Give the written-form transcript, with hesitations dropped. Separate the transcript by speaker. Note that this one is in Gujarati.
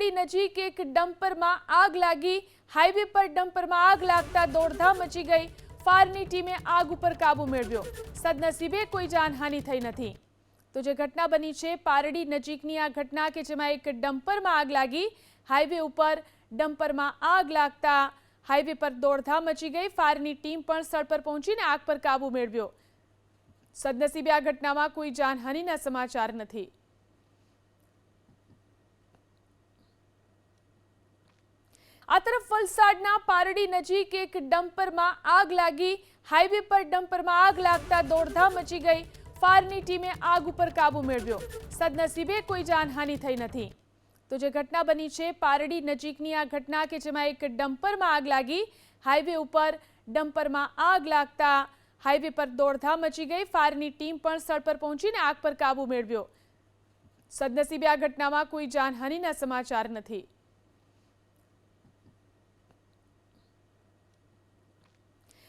Speaker 1: પારડી નજીક એક ડમ્પરમાં આગ લાગી। હાઈવે પર ડમ્પરમાં આગ લાગતા દોડધામ મચી ગઈ। ફાયરની ટીમે આગ ઉપર કાબુ મેળવ્યો। સદનસીબે કોઈ જાનહાનિ થઈ નથી। તો જે ઘટના બની છે પારડી નજીકની આ ઘટના કે જેમાં એક ડમ્પરમાં આગ લાગી। હાઈવે ઉપર ડમ્પરમાં આગ લાગતા હાઈવે પર દોડધામ મચી ગઈ। ફાયરની ટીમ પણ સ્થળ પર પહોંચીને આગ પર કાબુ મેળવ્યો। સદનસીબે આ ઘટનામાં કોઈ જાનહાનિના સમાચાર નથી। આ તરફ વલસાડના પારડી નજીક એક ડમ્પરમાં આગ લાગી। હાઈવે પર ડમ્પરમાં આગ લાગતા દોડધામ મચી ગઈ। ફાયરની ટીમે આગ ઉપર કાબુ મેળવ્યો। સદનસીબે કોઈ જાનહાનિ થઈ નથી। તો જે ઘટના બની છે પારડી નજીકની આ ઘટના કે જેમાં એક ડમ્પરમાં આગ લાગી। હાઈવે ઉપર ડમ્પરમાં આગ લાગતા હાઈવે પર દોડધામ મચી ગઈ। ફાયરની ટીમ પણ સ્થળ પર પહોંચીને આગ પર કાબુ મેળવ્યો। સદનસીબે આ ઘટનામાં કોઈ જાનહાનિના સમાચાર નથી।